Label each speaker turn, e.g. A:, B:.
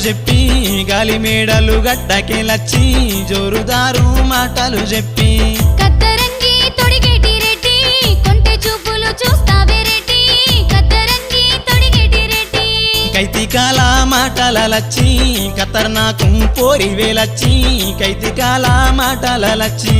A: చెప్పి గాలి మేడలు గడ్డకెలచ్చి జోరుదారు మాటలు చెప్పి
B: కత్తరంగి తొడిగేటి రెడ్డి కొంటె చూపులు చూస్తావే రెడ్డి కత్తరంగి తొడిగేటి రెడ్డి
A: కైతికాల మాటలచ్చి ఖతర్నాకు పోరి వేలచ్చి కైతికాల మాటలచ్చి